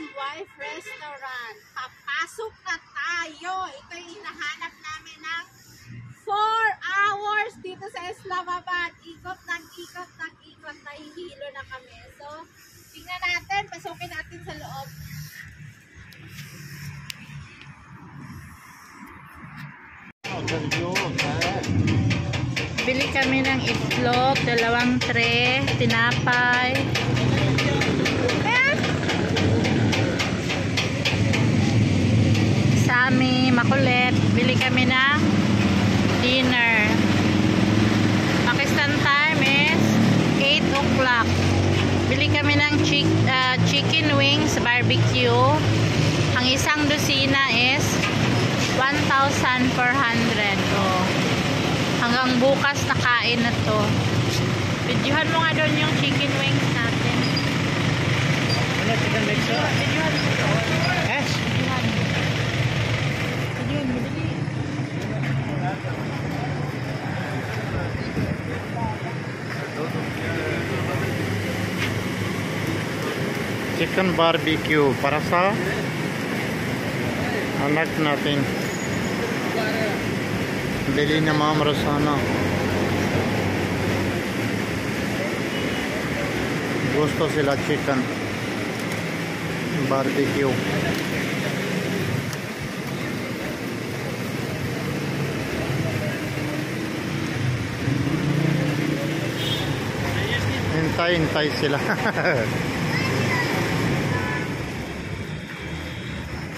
Wife Restaurant. Papasok na tayo. Ito yung hinahanap namin ng 4 hours dito sa Islamabad. Ikot ng ikot ng ikot. Nahihilo na kami. So, tingnan natin. Pasukin natin sa loob. Bili kami ng itlog, 2 tray, tinapay. Sami, makulit. Bili kami ng dinner. Pakistan time is 8 o'clock. Bili kami ng chicken wings barbecue. Ang isang dosina is 1,400. Oh. Hanggang bukas na kain na to. Videohan mo nga doon yung chicken wings natin. Ano, chicken wings? Videohan mo doon. Yes? Videohan mo. Videohan mo, dali. Chicken barbecue para sa anak natin. Bili na Ma'am Rosana. Gusto sila chicken barbecue. Hintay sila.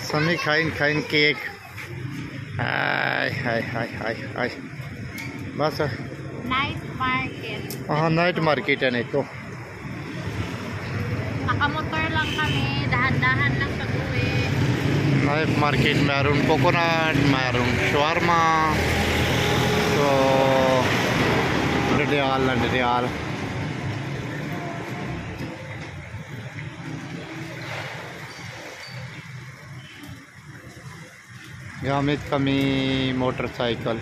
Sami kain cake. Ay. Basta. Night market. Night market yan ito. Nakamotor lang kami. Dahan-dahan lang pag-uwi. Night market. Meron coconut. Meron shawarma. So, Riyal. Gamit kami motorcycle.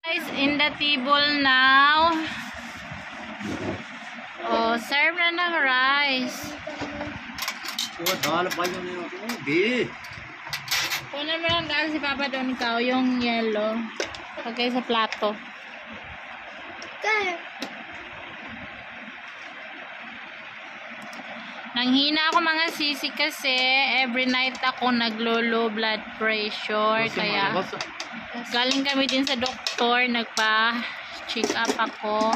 Guys, in the table now. Oh, serve na ng rice. Kunin mo lang dahil si Papa doon ikaw, yung yellow. Lagay sa plato. Nanghina ako mga sisi kasi every night ako naglo-low blood pressure. Kaya galing kami din sa doktor, nagpa-check up ako.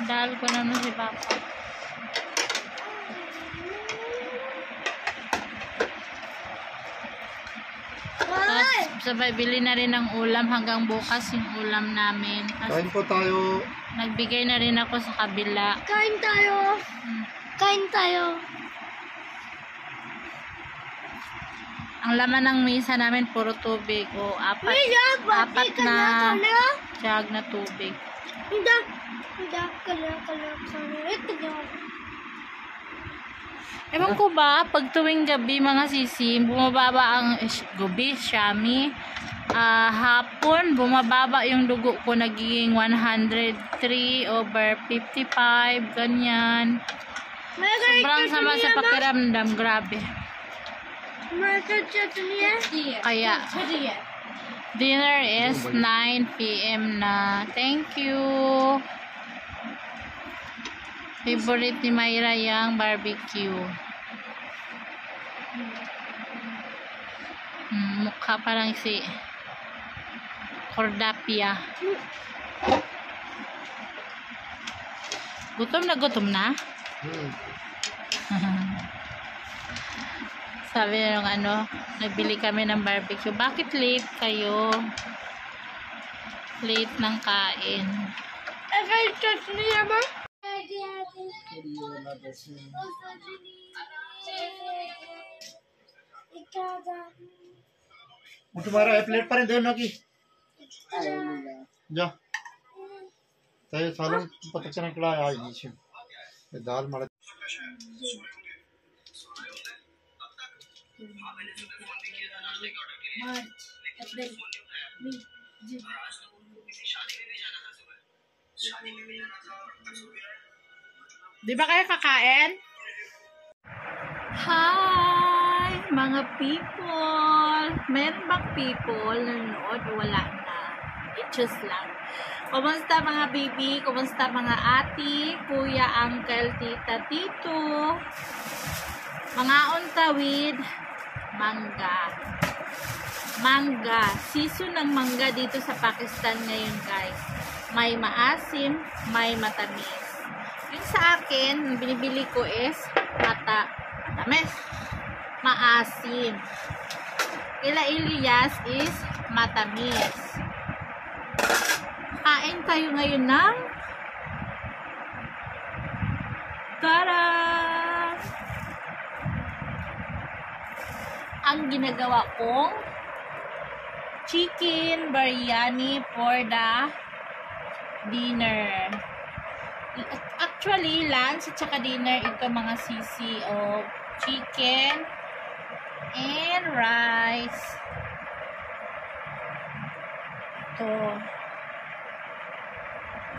Dahil ko na si Papa. Sabay bili na rin ng ulam hanggang bukas yung ulam namin. Kain po tayo. Nagbigay na rin ako sa kabila. Kain tayo. Kain tayo. Ang laman ng mesa namin puro tubig. O apat na jug na tubig. Ewan ko ba, pag tuwing gabi mga sisi, bumababa ang gabi, Shami. Hapon, bumababa yung dugo ko, nagiging 103/55, ganyan. Sobrang sama sa pakiramdam, grabe. Kaya, dinner is 9 PM na. Thank you. Favorite ni Mayra yung barbecue. Mukha parang si Cordapia. Gutom na? Sabi nung nagbili kami ng barbecue. Bakit late kayo? Late ng kain. तुम्हारा प्लेट पर दो ना की जा चाहे सालों पता चलने के लिए आई थी ये दाल मार मार्च अप्रैल मई जून Di ba kayo kakain? Hi, mga people! Meron bang people nanonood o wala na? It just lang. Kumusta mga baby? Kumusta mga ati, kuya, uncle, tita, tito? Mga untawid, mangga. Mangga. Season ng mangga dito sa Pakistan ngayon, guys. May maasim, may matamis. Yung sa akin, binibili ko is matamis. Maasim. Kila Elias is matamis. Kain tayo ngayon ng tara! Ang ginagawa kong chicken biryani for the dinner. Actually, lunch at saka dinner, ito mga sisi of chicken and rice. Ito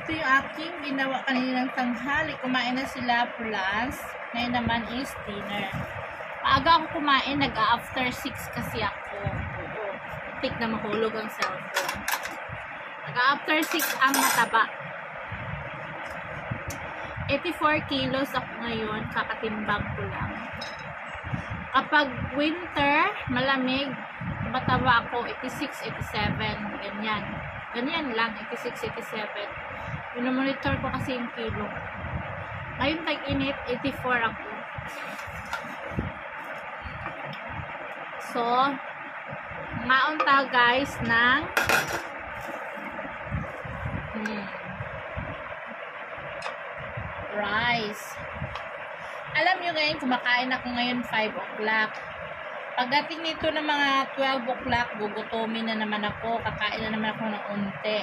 yung aking ginawa kaninang tanghali. Kumain na sila for lunch. Ngayon naman is dinner. Maaga ako kumain, nag-after 6 kasi ako. Oo. Tik na mahulog ang cellphone. Nag-after 6 ang mataba. 84 kilos ako ngayon, kakatimbang ko lang. Kapag winter, malamig, mataba ako 86, 87, ganyan. Ganyan lang, 86, 87. Minomonitor ko kasi yung kilo. Ngayon tag-init, 84 ako. So, maon tayo guys ng rice. Alam nyo ngayon, kumakain ako ngayon 5 o'clock. Pagdating nito ng mga 12 o'clock, gugutomin na naman ako, kakain na naman ako ng unti.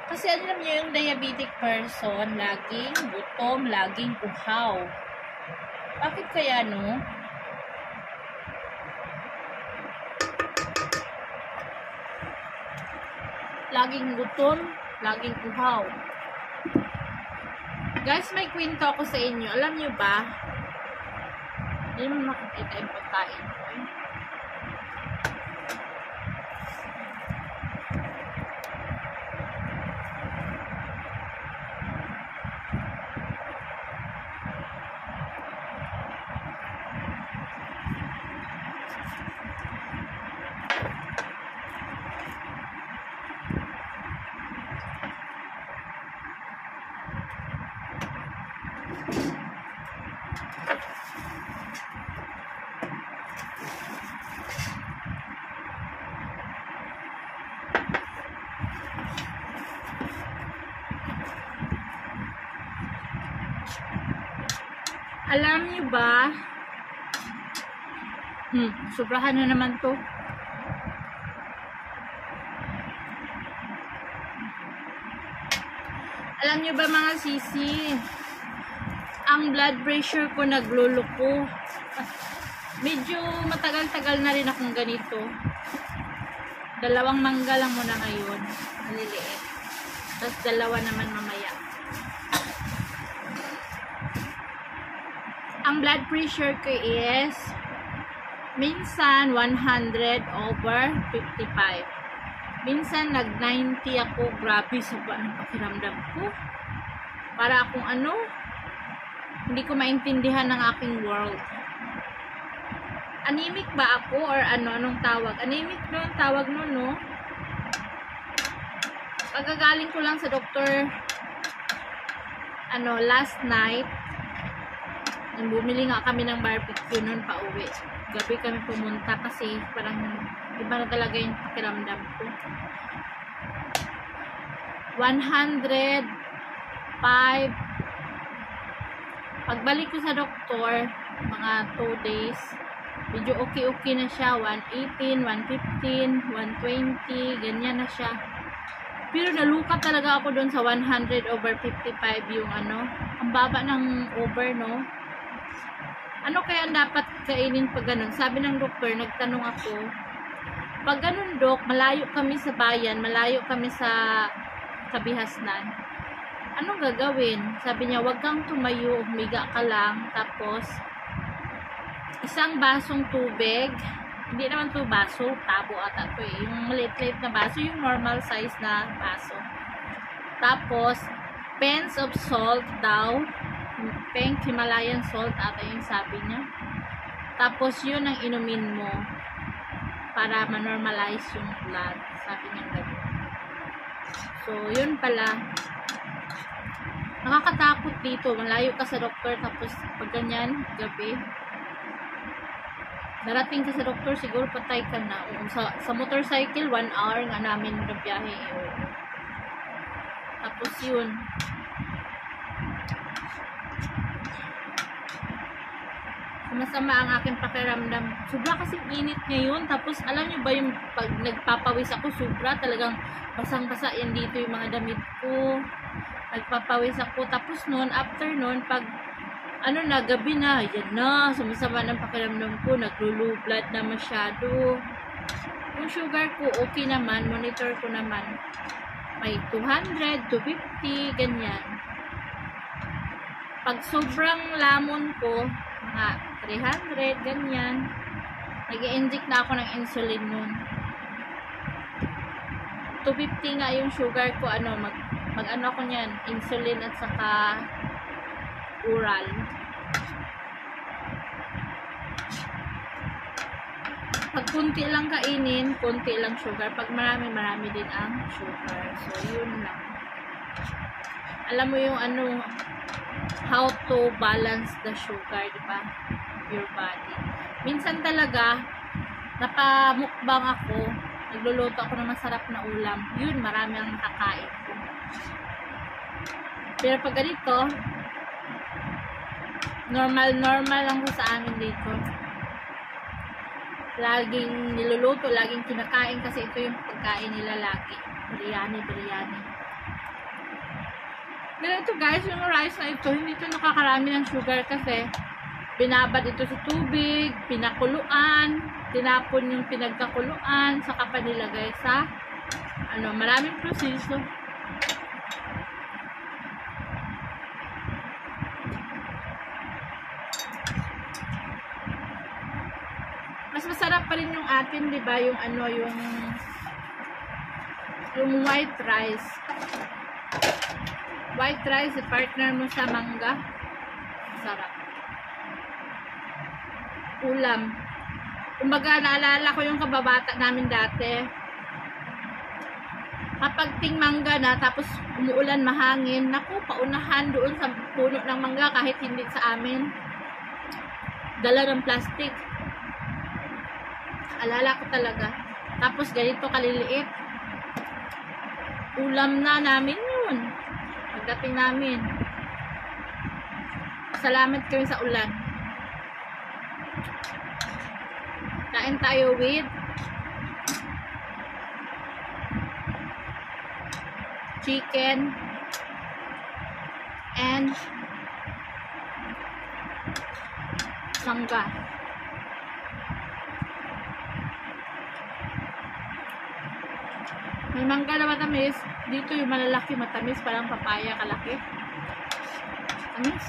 Kasi alam nyo yung diabetic person, laging gutom, laging uhaw. Bakit kaya no? Laging gutom, laging uhaw. Guys, may kwento ako sa inyo. Alam nyo ba? Hindi mo makikita yung pagkain ko. Alam niyo ba? Sobrahan na naman to. Alam niyo ba mga sisi? Ang blood pressure ko nagluluko. Medyo matagal-tagal na rin akong ganito. 2 mangga lang muna ngayon. Maliliit. Tapos 2 naman mamaya. Ang blood pressure ko is minsan 100/55. Minsan nag-90 ako. Grabe sa ang pakiramdam ko. Para akong ano, hindi ko maintindihan ng aking world. Anemic ba ako or anong tawag? Anemic no, ang tawag no, no? Pagkagaling ko lang sa doktor last night, bumili nga kami ng barbecue noon pa uwi. Gabi kami pumunta kasi parang iba na talaga yung pakiramdam ko. 105. Pagbalik ko sa doktor, mga 2 days, medyo okay na siya. 118, 115, 120, ganyan na siya. Pero nalukat talaga ako doon sa 100/55 yung ano. Ang baba ng over, no? Ano kaya dapat kainin pag ganun? Sabi ng doktor, nagtanong ako, pag ganun, dok, malayo kami sa bayan, malayo kami sa Bihasnan. Anong gagawin? Sabi niya, wag kang tumayo, humiga ka lang, tapos isang basong tubig, hindi naman to baso, tabo ata to eh. Yung maliit-liit na baso, yung normal size na baso. Tapos, pence of salt daw, pink Himalayan salt ata yung sabi niya. Tapos yun ang inumin mo para ma-normalize yung blood. Sabi niya gano'n. So, yun pala. Nakakatakot dito. Malayo ka sa doktor tapos pag ganyan, gabi. Darating ka sa doktor, siguro patay ka na. Sa motorcycle, 1 hour nga namin na biyahe. Tapos yun. Masama ang aking pakiramdam. Sobra kasing init ngayon. Tapos, alam nyo ba yung pag nagpapawis ako, sobra talagang basang-basa yan dito yung mga damit ko. Nagpapawis ako. Tapos noon, after noon, pag ano na, gabi na, yan na, sumasama ng pakiramdam ko, naglo-low blood na masyado. Yung sugar ko, okay naman, monitor ko naman. May 200, 250, ganyan. Pag sobrang lamon ko, mga 300, ganyan. Nag-i-inject na ako ng insulin nun. 250 nga yung sugar ko, ano, mag-ano ako niyan, insulin at saka oral. Pag kunti lang kainin, kunti lang sugar. Pag marami din ang sugar. So, yun lang. Alam mo yung ano, how to balance the sugar, di ba? Your body. Minsan talaga, napamukbang ako, nagluluto ako ng masarap na ulam. Yun, marami ang nakakain ko. Pero pag ganito, normal lang ko sa amin dito. Laging niluluto, laging kinakain kasi ito yung pagkain nila lagi. Biryani. Ganito guys, yung rice na ito, hindi ito nakakarami ng sugar kasi binabad ito sa tubig, pinakuluan, tinapon yung pinagkakuluan, saka pa nilagay sa ano, maraming proseso. Mas masarap pa rin yung atin, di ba? Yung ano, yung white rice. White rice, partner mo sa mangga. Sarap. Ulam. Kumbaga, naalala ko yung kababata namin dati. Kapag ting mangga na, tapos umuulan, mahangin, naku, paunahan doon sa puno ng mangga kahit hindi sa amin. Dala ng plastic. Alala ko talaga. Tapos ganito kaliliit. Ulam na namin yun. Pagdating namin. Salamat kami sa ulan. Kain tayo with chicken and mangga. May mangga na matamis. Dito yung malalaki matamis. Parang papaya kalaki. Tamis.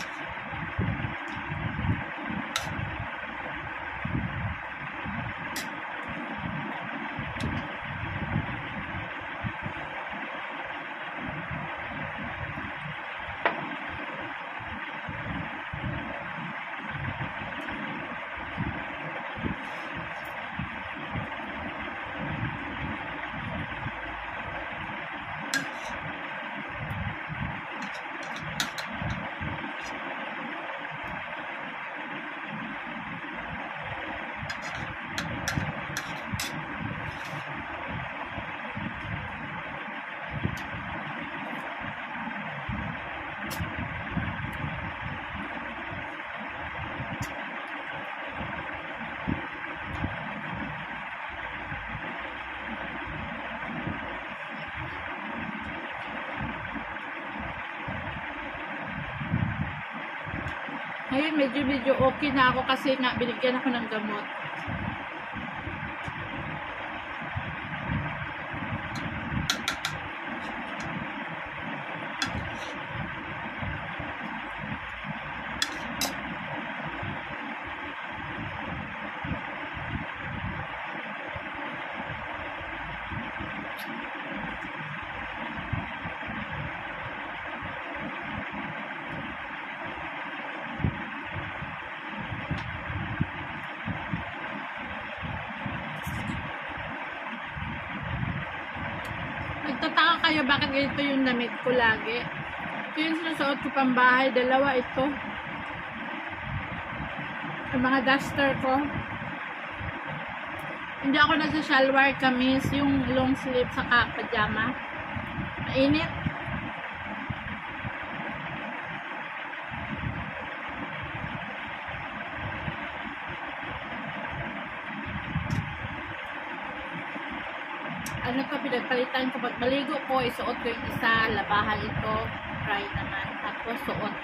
Ngayon medyo okay na ako kasi nga binigyan ako ng gamot. Nagtataka kayo bakit ganito yung damit ko lagi. Ito yung sinusuot ko pang bahay. Dalawa ito. Yung mga duster ko. Hindi ako nagsa-shalwar kamis. Yung long sleeve saka pajama. Mainit. Ano to, pinagpalitan ko. Pag maligo ko, isuot ko yung isa, labahan ito, try naman. Tapos suot.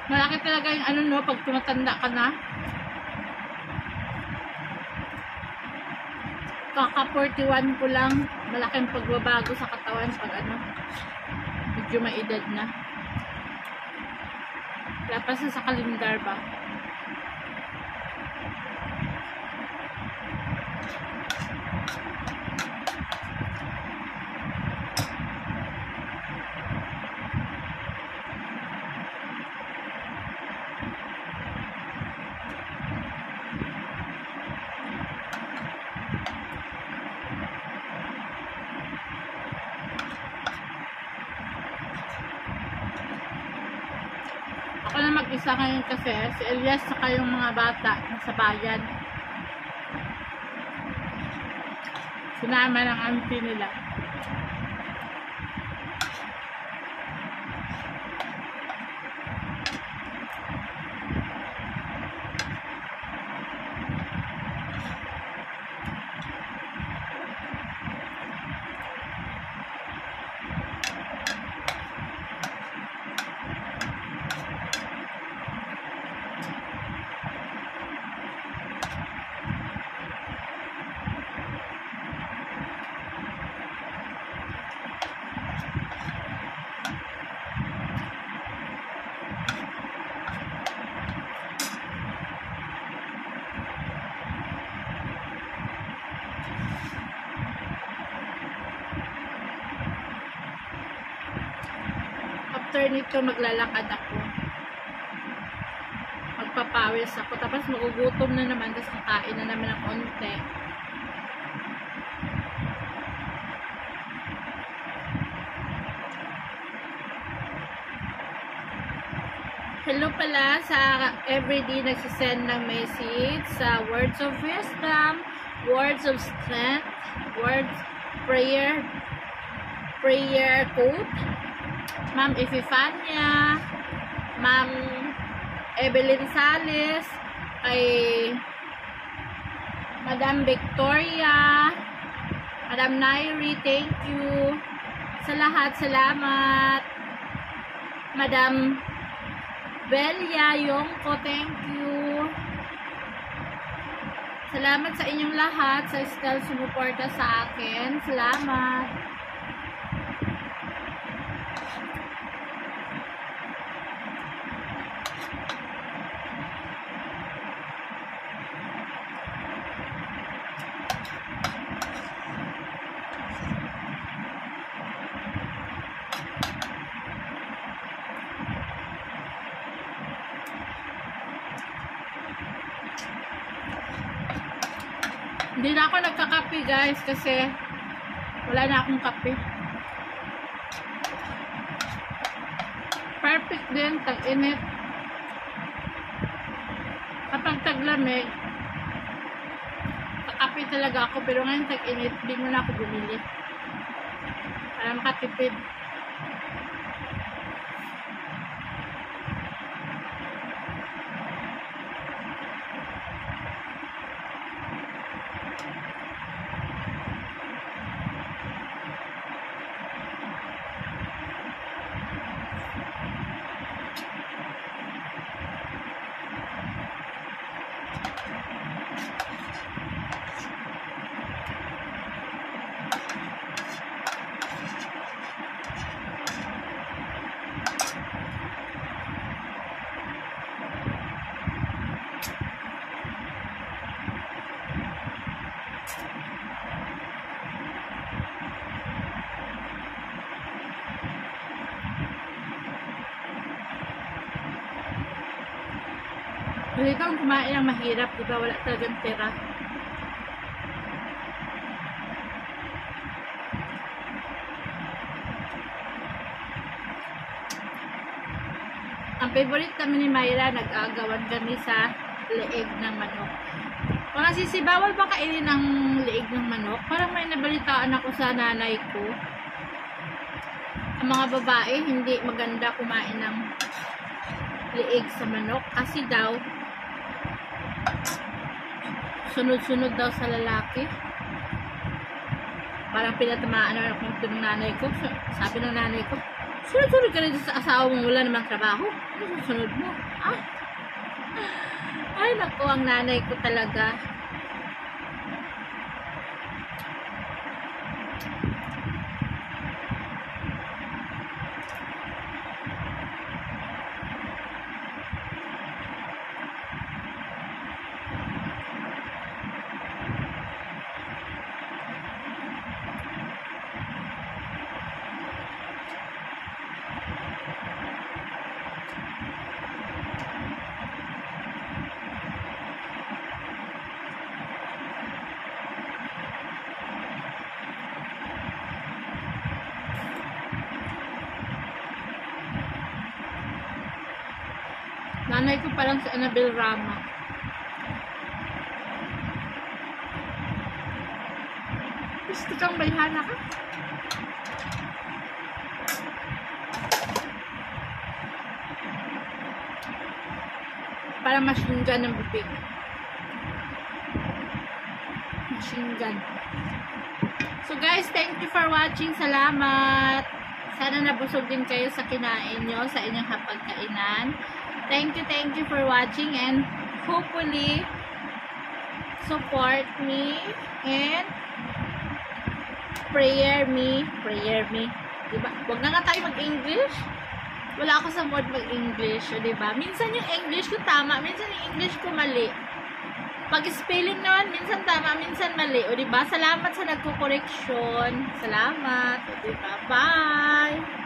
Malaki talaga yung ano no, pag tumatanda ka na. Kaka 41 ko lang, malaking pagbabago sa katawan pag ano, medyo maedad na. Lapas na sa kalendar ba? Ako na mag-isa ngayon kasi si Elias saka yung mga bata sa bayan. Sinama ng auntie nila. After nito maglalakad ako. Magpapawis ako. Tapos magugutom na naman. Tapos kakain na naman ng konti. Hello pala sa everyday nagsisend ng message sa words of wisdom, words of strength, words prayer quote. Ma'am Efifania, Ma'am Evelyn Sales, kay Madam Victoria, Madam Nairi, thank you. Sa lahat, salamat. Madam Belia Yongko, thank you. Salamat sa inyong lahat sa still sumuporta sa akin. Salamat. Hindi na ako nagkakape guys kasi wala na akong kape. Perfect din, tag-init. Kapag taglamig, kakape talaga ako, pero ngayon tag-init, hindi mo na ako bumili. Para makatipid. Kasi kang kumain ng mahirap, di ba? Wala talagang pera. Ang favorite namin ni Myra, nag-aagawan kami sa leeg ng manok. Kung nasisibawal ba kainin ng leeg ng manok? Parang may nabalitaan ako sa nanay ko. Ang mga babae, hindi maganda kumain ng leeg sa manok. Kasi daw, sunod-sunod daw sa lalaki. Parang pinatamaan na ako ng nanay ko. Sabi ng nanay ko, sunod-sunod ka rin sa asawa mo, wala namang trabaho. Ano susunod mo? Ah? Ay, naku, ang nanay ko talaga. Nanay ko parang si Annabel Rama. Gusto kang bayhana ka? Para machine gun ng bibig. Machine gun. So guys, thank you for watching. Salamat. Sana nabusog din kayo sa kinain nyo, sa inyong hapagkainan. Thank you for watching, and hopefully support me and prayer me. Diba? Huwag na nga tayo mag-English. Wala ako sa mood mag-English, diba? Minsan yung English ko tama, minsan yung English ko mali. Pag spelling naman, minsan tama, minsan mali. O diba? Salamat sa nagko-correction. Salamat. O diba? Bye!